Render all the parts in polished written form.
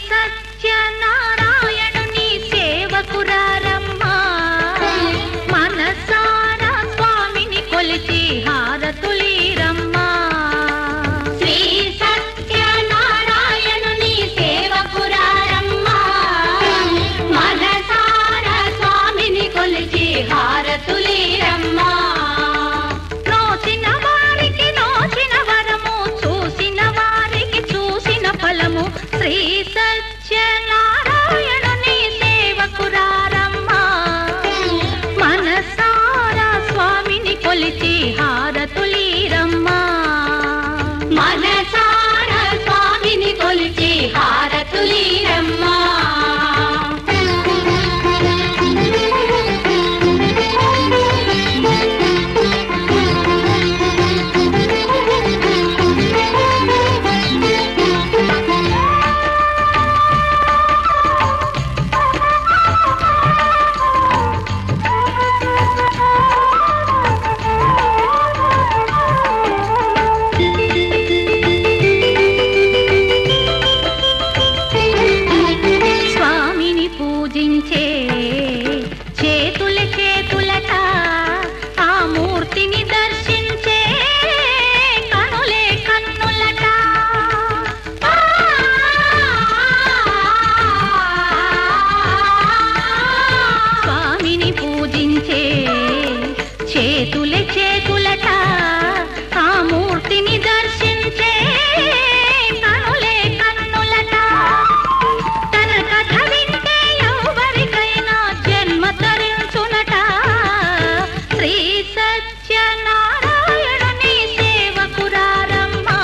సత్యనారాయణుని సేవకురారమ్మా మనసారా స్వామిని కొలిచి హారతులీరమ్మా శ్రీ సత్యనారాయణుని సేవకురారమ్మా మనసారా స్వామిని కొలిచి హారతులీరమ్మా నోచిన వారికి నోచిన వరము చూసిన వారికి చూసిన ఫలము శ్రీ సత్యనారాయణుని సేవకురారమ్మా మనసారా స్వామిని కొలిచి హారతులీరమ్మా మనసారా స్వామిని కొలిచి హారతులీరమ్మా పూజించే చేతుల చేతులట ఆ మూర్తిని దర్శించే కనులే కన్నులట స్వామిని పూజించే చేతుల చేతులట ఆ మూర్తిని దర్శించే కనులే కన్నులట తన కథ వింటే ఎవరికైనా జన్మ తరించునట శ్రీ సత్యనారాయణుని సేవకురారమ్మా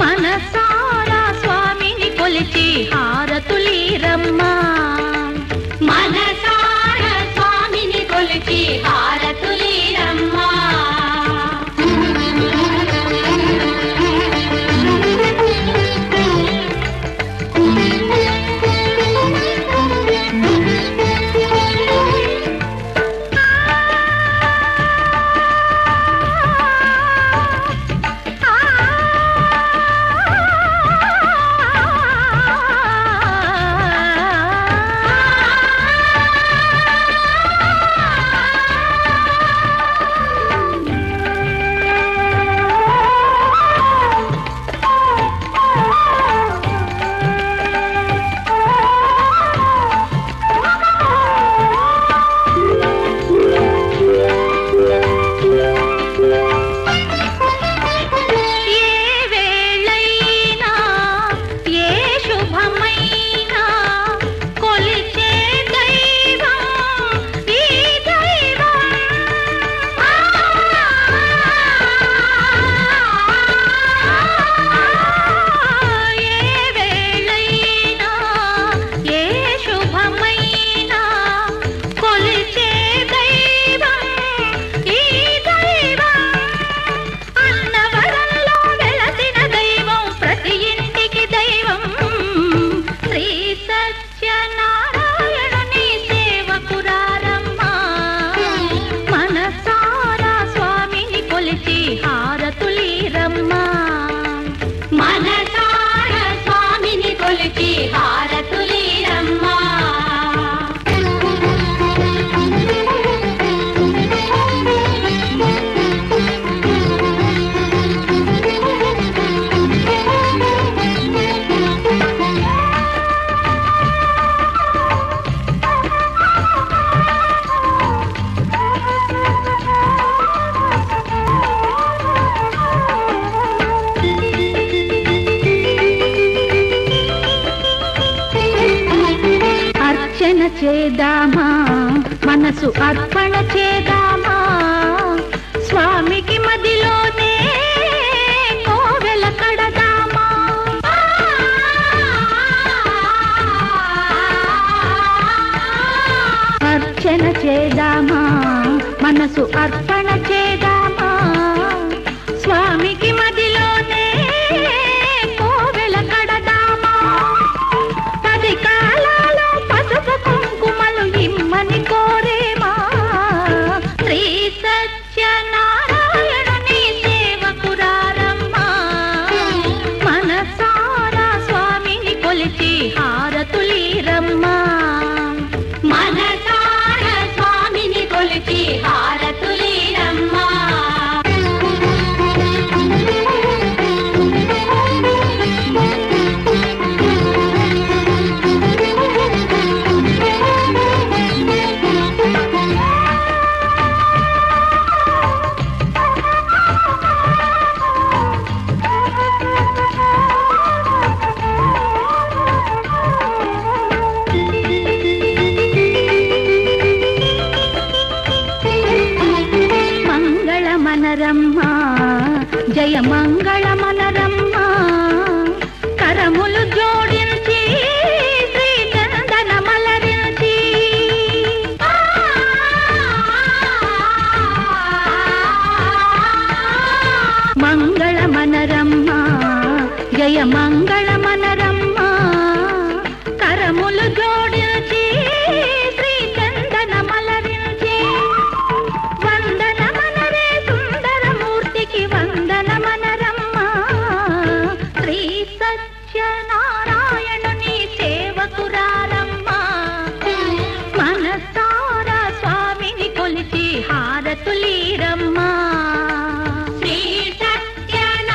మనసారా స్వామిని కొలిచి హారతులీరమ్మా మనసారా స్వామిని కొలిచి హారతులీరమ్మా సత్యనారాయణుని సేవకురారమ్మా మనసారా స్వామిని కొలిచి హారతులీరమ్మా మనసారా స్వామిని కొలిచి హారతులీరమ్మా అర్చన చేద్దామా మనసు అర్పణ చేద్దామా స్వామికి మదిలోనే కోవెల కడదామా అర్చన చేద్దామా మనసు అర్పణ చేద్దామా స్వామికి మదిలోనే కోవెల కడదామా 10 కాలాలు పసుపు కుంకుమలు ఇమ్మని కోరేమా శ్రీ సత్యనారాయణుని సేవకురారమ్మా మనసారా స్వామిని కొలిచి జయ మంగళ మనరమ్మ కరములు జోడించి శ్రీ చందన మలరించి మంగళ మనరమ్మ జయ మంగళ మనరమ్మ కరములు జోడించి శ్రీ చందన మలరించి వందన మనరే సుందరమూర్తికి వందన మనరమ్మ శ్రీ సత్యనారాయణుని సేవకురారమ్మ మనసారా స్వామిని కొలిచి హారతులీరమ్మ శ్రీ సత్యనారాయణుని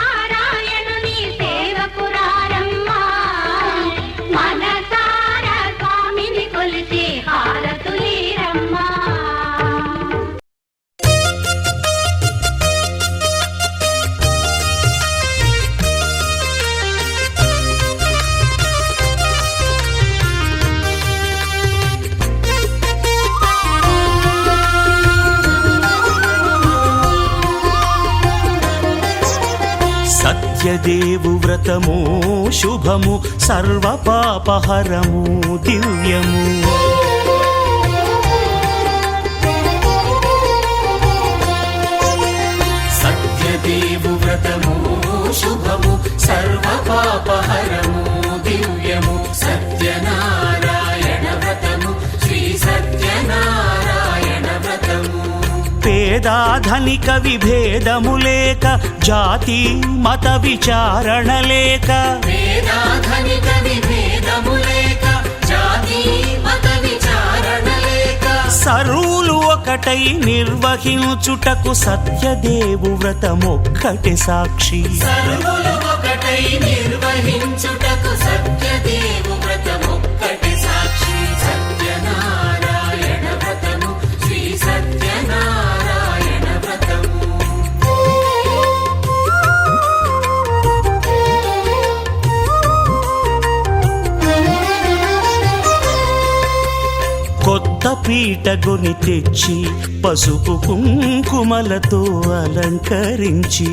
సేవకురారమ్మ మనసారా స్వామిని కొలిచి హారతులీరమ్మ. సత్యదేవు వ్రతము శుభము సర్వపాపహరము దివ్యము సత్యదేవు వ్రతము శుభము సర్వపాపహరము దివ్యము సత్యనారాయణ వ్రతము శ్రీ సత్యనారాయణ వ్రతము పేదాధనిక విభేదము లేక జాతి మత విచారణ లేక పేదాధనిక విభేదము లేక జాతి మత విచారణ లేక సర్వులు ఒకటై నిర్వహించుటకు సత్యదేవు వ్రతమొక్కటి సాక్షి సర్వులు ఒకటై నిర్వహించుటకు సత్యదేవు వ్రతమొక్కటి సాక్షి సత్యనారాయణ వ్రతము శ్రీ సత్యనారాయణ వ్రతము కొత్త పీటగుని తెచ్చి పసుపు కుంకుమలతో అలంకరించి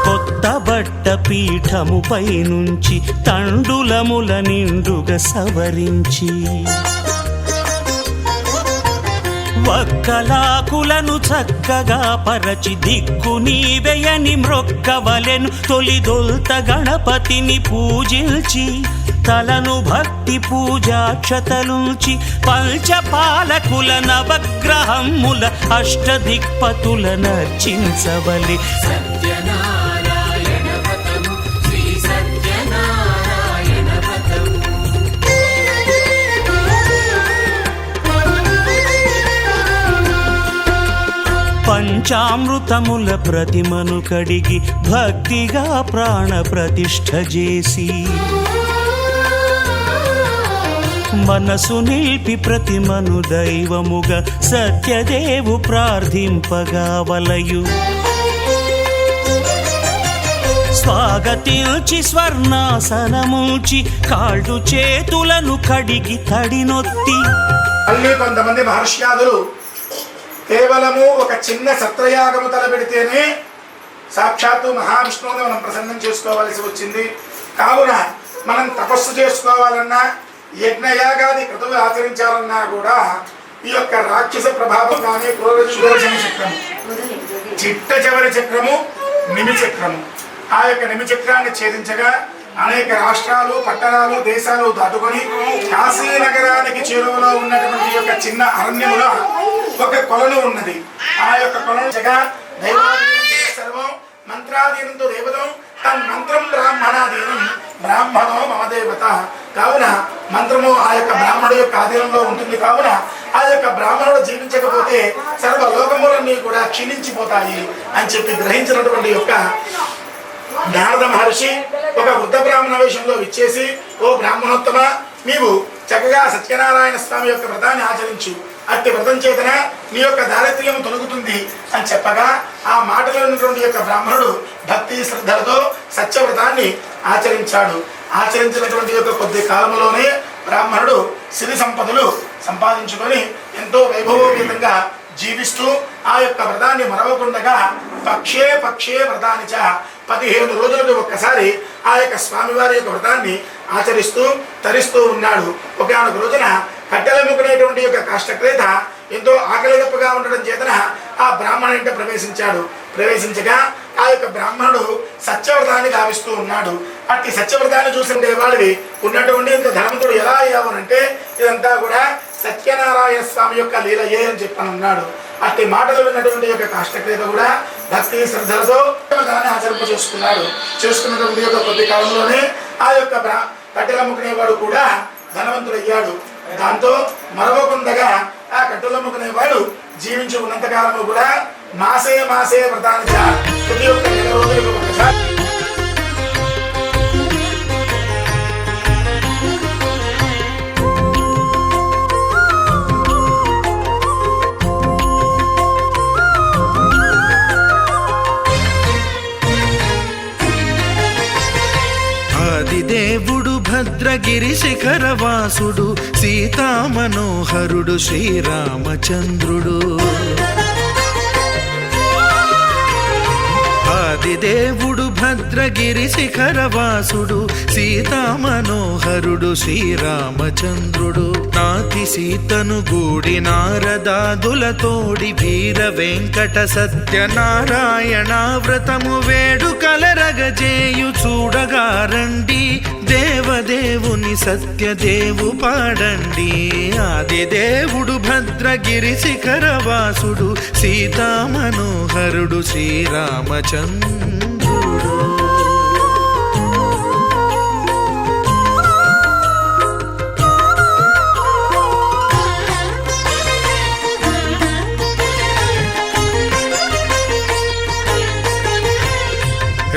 కొత్త బట్ట పీఠముపై నుంచి తండులముల నిండుగా సవరించి వక్కలాకులను చక్కగా పరచి దిక్కు నీవెయని మ్రొక్కవలెను తొలిదొల్త గణపతిని పూజించి తలను భక్తి పూజాక్షతలుంచి పంచపాలకుల నవగ్రహముల అష్టదిక్పతుల నర్చించవలె సత్యనారాయణ వ్రతము శ్రీ సత్యనారాయణ వ్రతము పంచామృతముల ప్రతిమను కడిగి భక్తిగా ప్రాణ ప్రతిష్ఠ చేసి మనసు నిలిపి ప్రతిమను దైవముగా సత్యదేవు ప్రార్థింపగా వలయు స్వాగతించి స్వర్ణాసనముంచి కాళ్ళు చేతులను కడిగి తడినొత్తి మళ్ళీ కొంతమంది మహర్ష్యాదులు కేవలము ఒక చిన్న సత్రయాగము తలపెడితేనే సాక్షాత్తు మహావిష్ణువుని మనం ప్రసన్నం చేసుకోవాల్సి వచ్చింది. కావున మనం తపస్సు చేసుకోవాలన్నా యజ్ఞయాగాది క్రతువులు ఆచరించాలన్నా కూడా ఈ యొక్క రాక్షస ప్రభావం కానీ పురోగతి చక్రము చిట్ట చివరి చక్రము నిమిచక్రము ఆ యొక్క నిమిచక్రాన్ని ఛేదించగా అనేక రాష్ట్రాలు పట్టణాలు దేశాలు దాటుకొని కాశీ నగరానికి చేరువలో ఉన్నటువంటి యొక్క చిన్న అరణ్యములో ఒక కొలను ఉన్నది. ఆ యొక్క కొలను దైవాధీనం సర్వం మంత్రాధీనంతో దేవతం తన్మంత్రం బ్రాహ్మణాధీనం బ్రాహ్మణో మమ దేవత. కావున మంత్రము ఆ యొక్క బ్రాహ్మణుడు యొక్క ఆధీనంలో ఉంటుంది. కావున ఆ యొక్క బ్రాహ్మణుడు జీవించకపోతే సర్వలోకములన్నీ కూడా క్షీణించిపోతాయి అని చెప్పి గ్రహించినటువంటి యొక్క నారద మహర్షి ఒక వృద్ధ బ్రాహ్మణ వేషంలో విచ్చేసి, ఓ బ్రాహ్మణోత్తమ, నీవు చక్కగా సత్యనారాయణ స్వామి యొక్క వ్రతాన్ని ఆచరించు, అట్టి వ్రతం చేతన నీ యొక్క దారిద్ర్యం తొలగుతుంది అని చెప్పగా ఆ మాటలో ఉన్నటువంటి యొక్క బ్రాహ్మణుడు భక్తి శ్రద్ధలతో సత్యవ్రతాన్ని ఆచరించాడు. ఆచరించినటువంటి యొక్క కొద్ది కాలంలోనే బ్రాహ్మణుడు సిరి సంపదలు సంపాదించుకొని ఎంతో వైభవోపేతంగా జీవిస్తూ ఆ యొక్క వ్రతాన్ని మరవకుండగా పక్షే పక్షే వ్రతాన్ని 15 రోజులకు ఒక్కసారి ఆ యొక్క స్వామివారి యొక్క వ్రతాన్ని ఆచరిస్తూ తరిస్తూ ఉన్నాడు. ఒకనొక రోజున కట్టెలమ్ముకునేటువంటి యొక్క కాష్టక్రేత ఎంతో ఆకలిదప్పుగా ఉండడం చేతన ఆ బ్రాహ్మణ ఇంట ప్రవేశించగా ఆ యొక్క బ్రాహ్మణుడు సత్యవ్రతాన్ని గావిస్తూ ఉన్నాడు. అట్టి సత్యవ్రతాన్ని చూసిన వాడివి ఉన్నటువంటి ఇంత ధనవంతుడు ఎలా అయ్యావనంటే ఇదంతా కూడా సత్యనారాయణ స్వామి యొక్క లీలయే అని చెప్పనున్నాడు. అట్టి మాటలు విన్నటువంటి యొక్క కాష్టక్రేత కూడా భక్తి శ్రద్ధలతో దాన్ని ఆచరింప చేసుకున్నటువంటి యొక్క కొద్ది కాలంలోనే ఆ యొక్క కట్టెలమ్ముకునేవాడు కూడా ధనవంతుడయ్యాడు. దాంతో మరవకుండగా ఆ కట్టెలమ్ముకునేవాడు జీవించి ఉన్నంత కాలము కూడా మాసే వ్రతాన్ని ప్రతి ఒక్క నెల రోజులకు ఒకసారి దేవుడు భద్రగిరి శిఖరవాసుడు సీతామనోహరుడు శ్రీరామచంద్రుడు. ఆదిదేవుడు భద్రగిరి శిఖరవాసుడు సీతామనోహరుడు శ్రీరామచంద్రుడు. నాతి సీతను గూడి నారదాదులతోడి వీర వెంకట సత్యనారాయణ వ్రతము వేడుకలరగజేయు చూడగా రండి దేవదేవుని సత్యదేవు పాడండి. ఆదిదేవుడు భద్రగిరి శిఖరవాసుడు సీతామనోహరుడు శ్రీరామచంద్రుడు.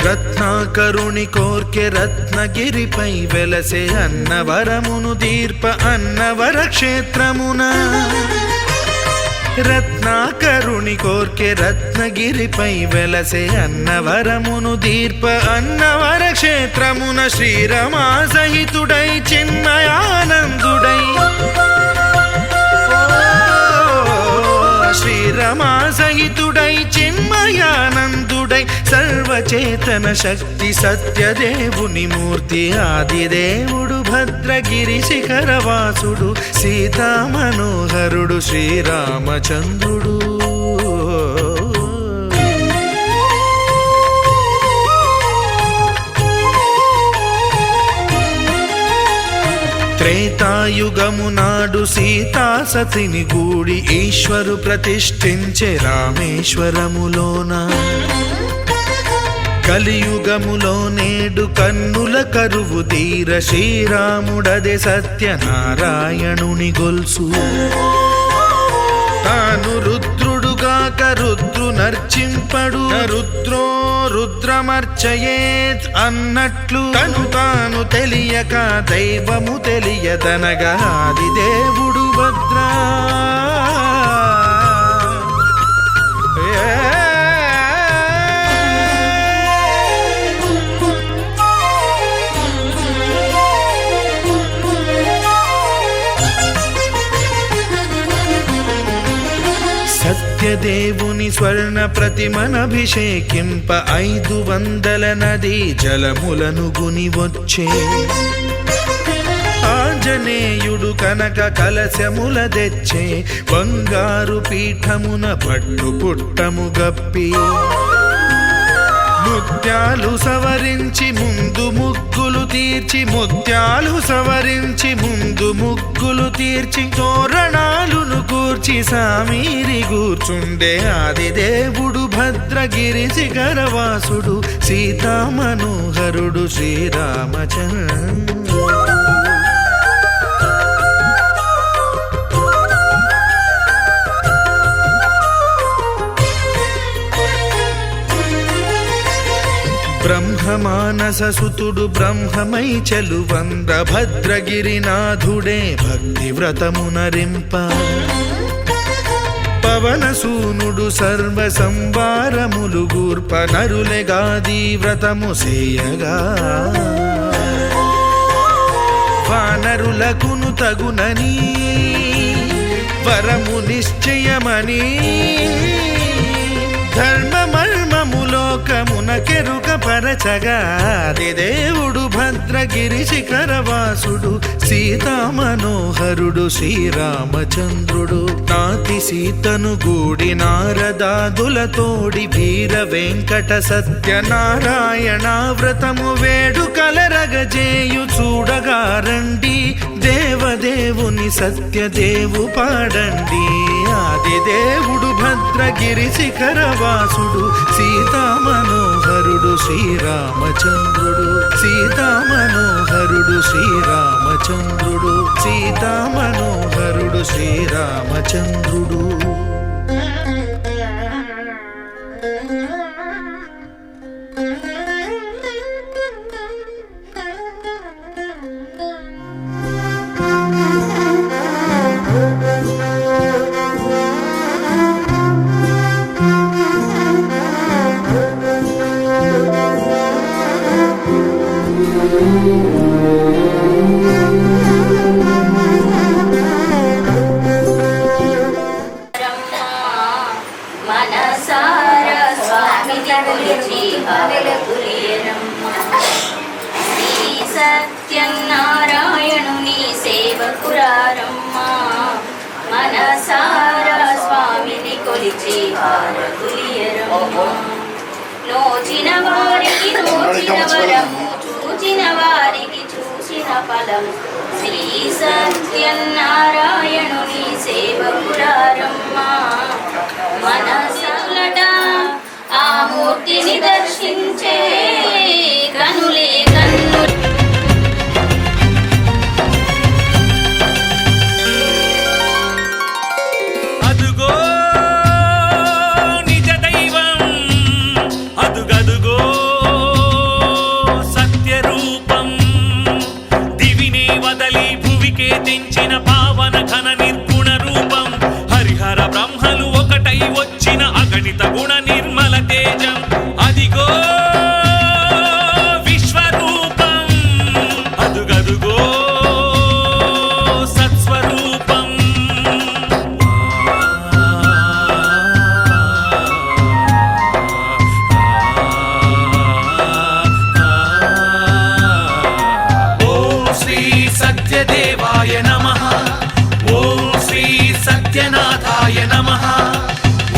రత్నాకరుని కోర్కె రత్నగిరిపై వెలసే అన్నవరమును దీర్ప అన్నవర క్షేత్రమున. రత్నాకరుని కోర్కె రత్నగిరిపై వెలసే అన్నవరమును దీర్ప అన్నవర క్షేత్రమున. శ్రీరమా సహితుడై చిన్మయానందుడై శ్రీరమా సహితుడై చిన్మయానందుడై సర్వచేతన శక్తి సత్యదేవుని మూర్తి. ఆదిదేవుడు భద్రగిరి శిఖరవాసుడు సీతామనోహరుడు శ్రీరామచంద్రుడు. త్రేతాయుగము నాడు సీతా సతిని గూడి ఈశ్వరు ప్రతిష్ఠించే రామేశ్వరములోన. కలియుగములో నేడు కన్నుల కరువు తీర శ్రీరాముడదే సత్యనారాయణుని గొల్సు. తాను రుద్రుడుగాక రుద్రు నర్చింపడు రుద్రో రుద్రమర్చయేత్ అన్నట్లు తను తాను తెలియక దైవము తెలియదనగా ఆదిదేవుడు భద్రా. సత్యదేవుని స్వర్ణ ప్రతిమనభిషేకింప 500 నదీ జలములను గుని వచ్చే. ఆంజనేయుడు కనక కలశముల తెచ్చే బంగారు పీఠమున పట్టు పుట్టము గప్పి. ముత్యాలు సవరించి ముందు ముగ్గులు తీర్చి ముత్యాలు సవరించి ముందు ముగ్గులు తీర్చి తోరణాలును కూర్చి సామీరి కూర్చుండే ఆదిదేవుడు భద్రగిరి శిఖరవాసుడు సీతామనోహరుడు శ్రీరామచంద్రుడు. బ్రహ్మమానస సుతుడు బ్రహ్మమై చెలువంద భద్రగిరినాథుడే భక్తి వ్రతమునరింప. పవనసూనుడు సర్వ సంవారములు గూర్ప నరులెగాది వ్రతము సేయగా. వానరులకును తగునని వరము నిశ్చయమని ధర్మమర్మములోకమునకెరుక పరచగా దేవుడు భద్రగిరి శిఖరవాసుడు సీతామనోహరుడు శ్రీరామచంద్రుడు నాతి సీతను గూడి నారదాదులతోడి వీర వెంకట సత్యనారాయణ వ్రతము వేడుకలరగజేయు చూడగా రండి దేవదేవుని సత్యదేవు పాడండి ఆది దేవుడు భద్రగిరి శిఖరవాసుడు సీతామనోహరుడు శ్రీరామచంద్రుడు సీతామనోహరుడు శ్రీరామచంద్రుడు సీతామనోహరుడు శ్రీరామచంద్రుడు మనసార స్వామిని కొలిచి హారతులీయరమ్మ. శ్రీ సత్యనారాయణుని సేవకురారమ్మ. మనసార స్వామిని కొలిచి హారతులీయరమ్మ. నోచిన వారికి నోచిన వరము, చూచిన వారికి చూసిన ఫలము. శ్రీ సత్యనారాయణుని సేవకురారమ్మ. మనసలట ఆ మూర్తిని దర్శించే కనులే కన్ను. అదుగో నిజ దైవం, అదుగదుగో సత్య రూపం. దివినే వదలి భువికే తెంచిన పావన ఘన నిర్గుణ రూపం. హరిహర బ్రహ్మలు ఒకటై వచ్చిన అగణిత గుణ నిర్మల తేజం. అదిగో విశ్వరూపం, అదుగదుగో సత్స్వరూపం. ఓం శ్రీ సత్యదేవాయ నమః. ఓం శ్రీ సత్యనాథాయ నమః.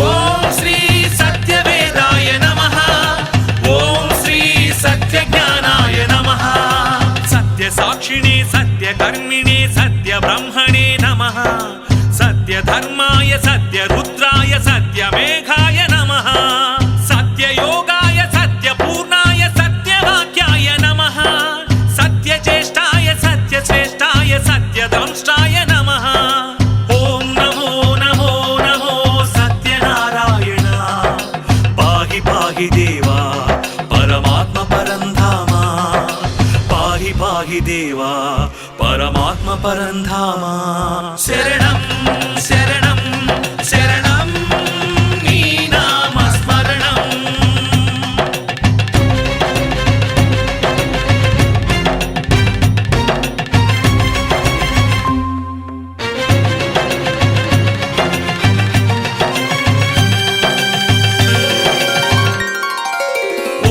ఓం శ్రీ సత్యవేదాయ నమః. ఓం శ్రీ సత్యజ్ఞానాయ నమః. సత్యసాక్షిణే సత్యకర్మిణే సత్యబ్రహ్మణే నమః. సత్యధర్మాయ సత్యరుద్రాయ సత్యమేఘాయ నమః. సత్యయోగాయ సత్యపూర్ణాయ సత్యవాక్యాయ నమః. సత్యజ్యేష్ఠాయ సత్యశ్రేష్ఠాయ సత్యదంష్టాయ నమః. ఓం నమో నమో నమో సత్యనారాయణ. పాహి పాహి దేవా పరమాత్మ పరంధామ. పాహి పాహి దేవా పరమాత్మ పరంధామ. శరణం శరణం శరణం నీ నామస్మరణం.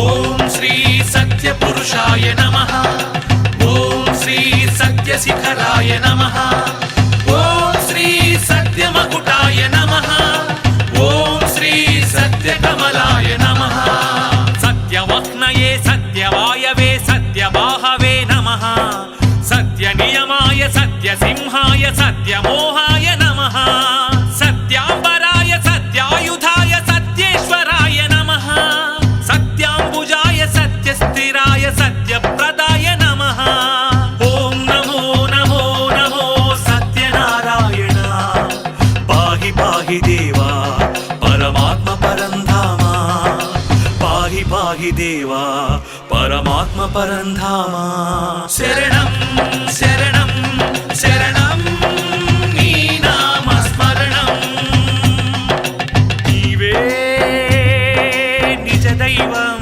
ఓం శ్రీ సత్యపురుషాయ నమః. ఓం శ్రీ సత్యశిఖరాయ నమః. ఓం శ్రీ సత్యమకుటాయ నమః. ఓం శ్రీ సత్యకమలాయ నమః. సత్యవహ్నయే సత్యవాయవే సత్యబాహవే నమః. సత్యనియమాయ సత్యసింహాయ సత్యమోహాయ నమః. సత్యాంబరాయ సత్యాయుధాయ సత్యేశ్వరాయ నమః. సత్యాంబుజాయ సత్యస్థిరాయ సత్యప్రదాయ నమః. ఓం నమో నమో నమో సత్యనారాయణ. పాహి పాహి దేవా పరమాత్మ పరంధామ. పాహి పాహి దేవా పరమాత్మ పరంధామ. శరణం శరణం శరణం నీ నామస్మరణం. నీవే నిజ దైవం,